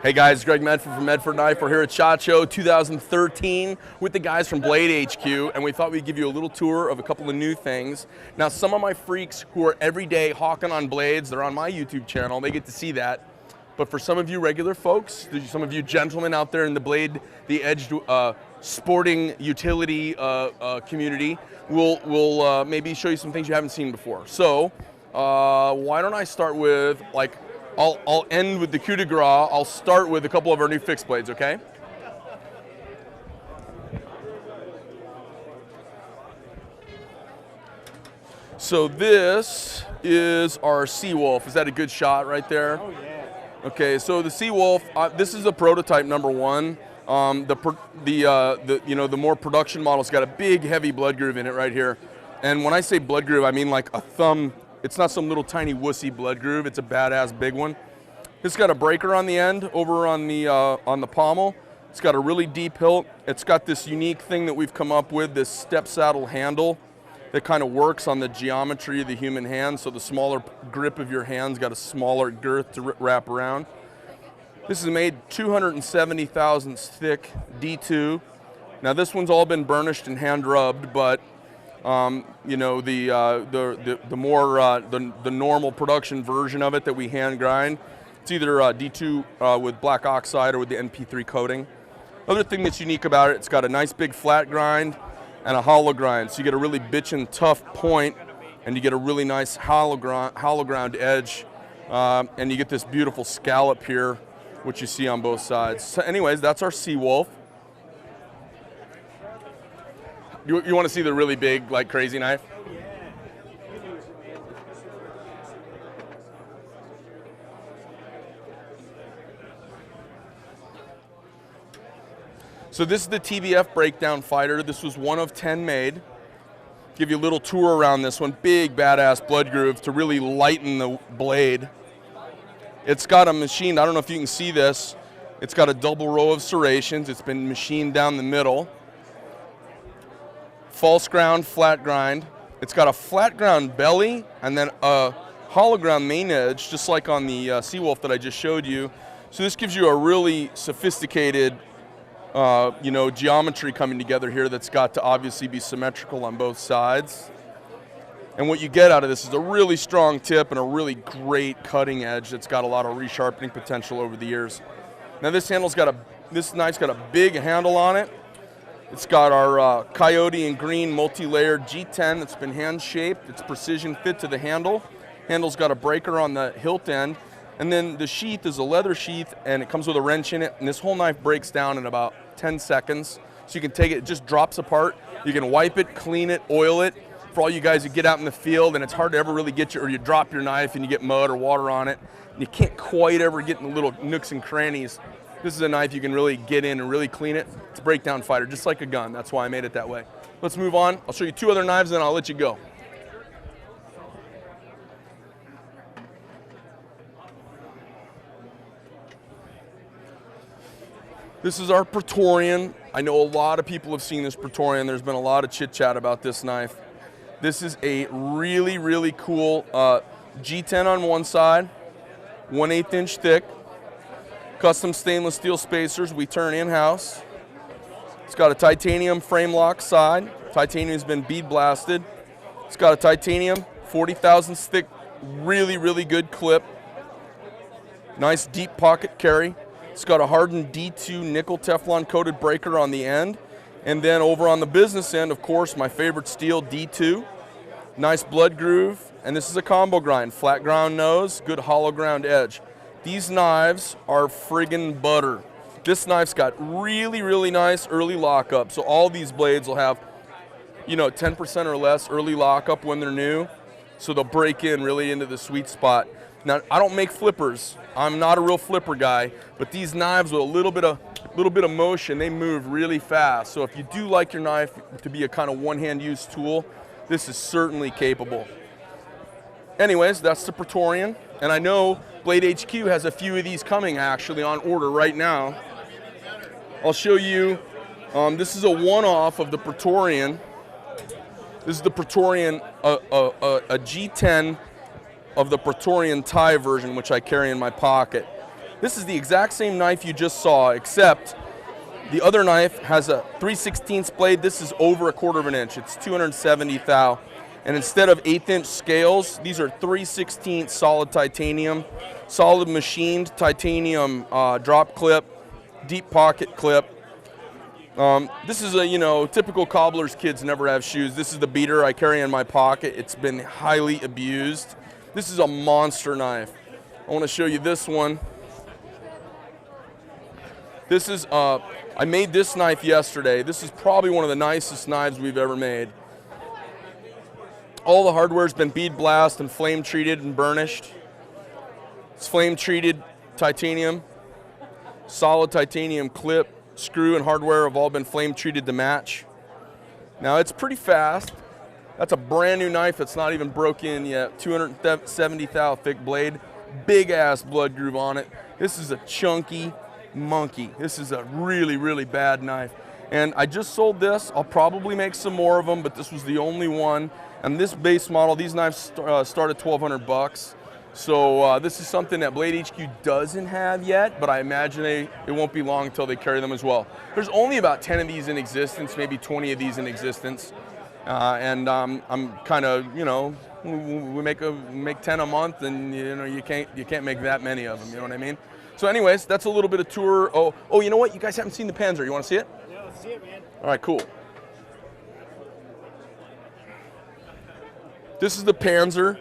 Hey guys, Greg Medford from Medford Knife. We're here at SHOT Show 2013 with the guys from Blade HQ, and we thought we'd give you a little tour of a couple of new things. Now, some of my freaks who are every day hawking on blades, they're on my YouTube channel, they get to see that. But for some of you regular folks, some of you gentlemen out there in the blade, the edged sporting utility community, we'll maybe show you some things you haven't seen before. So, why don't I start with, like, I'll end with the coup de grace. I'll start with a couple of our new fixed blades, okay? So this is our Seawolf. Is that a good shot right there? Oh yeah. Okay, so the Seawolf, this is a prototype #1. The more production model's got a big heavy blood groove in it right here. And when I say blood groove, I mean like a thumb. It's not some little tiny wussy blood groove. It's a badass big one. It's got a breaker on the end over on the pommel. It's got a really deep hilt. It's got this unique thing that we've come up with, this step saddle handle that kind of works on the geometry of the human hand. So the smaller grip of your hand's got a smaller girth to wrap around. This is made 270 thousandths thick D2. Now this one's all been burnished and hand rubbed, but you know, the normal production version of it that we hand grind, it's either D2 with black oxide or with the NP3 coating. Other thing that's unique about it, it's got a nice big flat grind and a hollow grind. So you get a really bitchin' tough point, and you get a really nice hollow ground edge, and you get this beautiful scallop here, which you see on both sides. So anyways, that's our Seawolf. You want to see the really big, like, crazy knife? So this is the TBF Breakdown Fighter. This was one of 10 made. Give you a little tour around this one. Big, badass blood groove to really lighten the blade. It's got a machined, I don't know if you can see this, it's got a double row of serrations. It's been machined down the middle. False ground, flat grind. It's got a flat ground belly and then a hollow ground main edge, just like on the Seawolf that I just showed you. So this gives you a really sophisticated, you know, geometry coming together here that's got to obviously be symmetrical on both sides. And what you get out of this is a really strong tip and a really great cutting edge that's got a lot of resharpening potential over the years. Now this knife's got a big handle on it. It's got our coyote and green multi-layered G10 that's been hand-shaped. It's precision fit to the handle. Handle's got a breaker on the hilt end. And then the sheath is a leather sheath, and it comes with a wrench in it. And this whole knife breaks down in about 10 seconds. So you can take it, it just drops apart. You can wipe it, clean it, oil it. For all you guys who get out in the field and it's hard to ever really get or you drop your knife and you get mud or water on it, and you can't quite ever get in the little nooks and crannies. This is a knife you can really get in and really clean it. It's a breakdown fighter, just like a gun. That's why I made it that way. Let's move on. I'll show you two other knives, and then I'll let you go. This is our Praetorian. I know a lot of people have seen this Praetorian. There's been a lot of chit-chat about this knife. This is a really, really cool G10 on one side, 1/8 inch thick. Custom stainless steel spacers we turn in-house. It's got a titanium frame lock side. Titanium's been bead blasted. It's got a titanium 40 thousandths thick, really, really good clip. Nice deep pocket carry. It's got a hardened D2 nickel Teflon coated breaker on the end. And then over on the business end, of course, my favorite steel, D2. Nice blood groove. And this is a combo grind. Flat ground nose, good hollow ground edge. These knives are friggin' butter. This knife's got really, really nice early lockup. So all these blades will have, you know, 10% or less early lockup when they're new. So they'll break in really into the sweet spot. Now, I don't make flippers. I'm not a real flipper guy, but these knives with a little bit of motion, they move really fast. So if you do like your knife to be a kind of one-hand use tool, this is certainly capable. Anyways, that's the Praetorian. And I know Blade HQ has a few of these coming actually on order right now. I'll show you, this is a one-off of the Praetorian. This is the Praetorian, a G10 of the Praetorian Thai version, which I carry in my pocket. This is the exact same knife you just saw, except the other knife has a 3/16 blade. This is over 1/4 of an inch. It's 270 thou. And instead of 1/8 inch scales, these are 3/16 solid titanium, solid machined titanium drop clip, deep pocket clip. This is a, typical cobbler's kids never have shoes. This is the beater I carry in my pocket. It's been highly abused. This is a monster knife. I want to show you this one. This is, I made this knife yesterday. This is probably one of the nicest knives we've ever made. All the hardware's been bead blast and flame treated and burnished. It's flame treated titanium, solid titanium clip, screw and hardware have all been flame treated to match. Now it's pretty fast. That's a brand new knife that's not even broken in yet. 270 thou thick blade, big ass blood groove on it. This is a chunky monkey. This is a really, really bad knife. And I just sold this. I'll probably make some more of them, but this was the only one. And this base model, these knives start at $1,200. So this is something that Blade HQ doesn't have yet, but I imagine it won't be long until they carry them as well. There's only about 10 of these in existence, maybe 20 of these in existence. And I'm kind of, we make 10 a month, and you can't make that many of them. You know what I mean? So, anyways, that's a little bit of tour. Oh, you know what? You guys haven't seen the Panzer. You want to see it? Yeah, let's see it, man. All right, cool. This is the Panzer.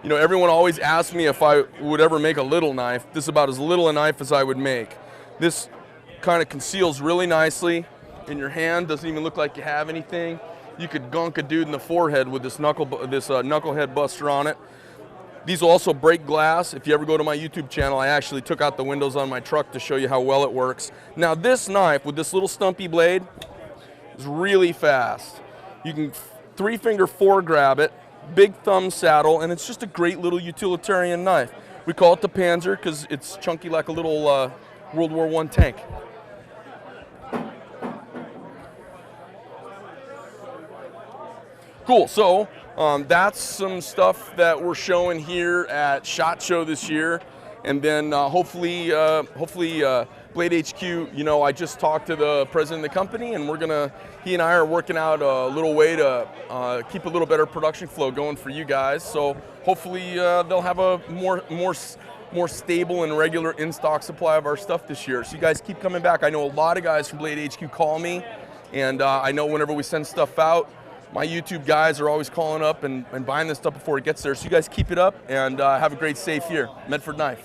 Everyone always asks me if I would ever make a little knife. This is about as little a knife as I would make. This kind of conceals really nicely in your hand. Doesn't even look like you have anything. You could gunk a dude in the forehead with this knucklehead buster on it. These will also break glass. If you ever go to my YouTube channel, I actually took out the windows on my truck to show you how well it works. Now this knife with this little stumpy blade is really fast. You can 3-finger foregrab it, big thumb saddle, and it's just a great little utilitarian knife. We call it the Panzer because it's chunky like a little World War I tank. Cool, so that's some stuff that we're showing here at SHOT Show this year. And then hopefully Blade HQ, I just talked to the president of the company, and he and I are working out a little way to keep a little better production flow going for you guys. So hopefully they'll have a more stable and regular in-stock supply of our stuff this year. So you guys keep coming back. I know a lot of guys from Blade HQ call me, and I know whenever we send stuff out, my YouTube guys are always calling up and buying this stuff before it gets there. So you guys keep it up, and have a great, safe year. Medford Knife.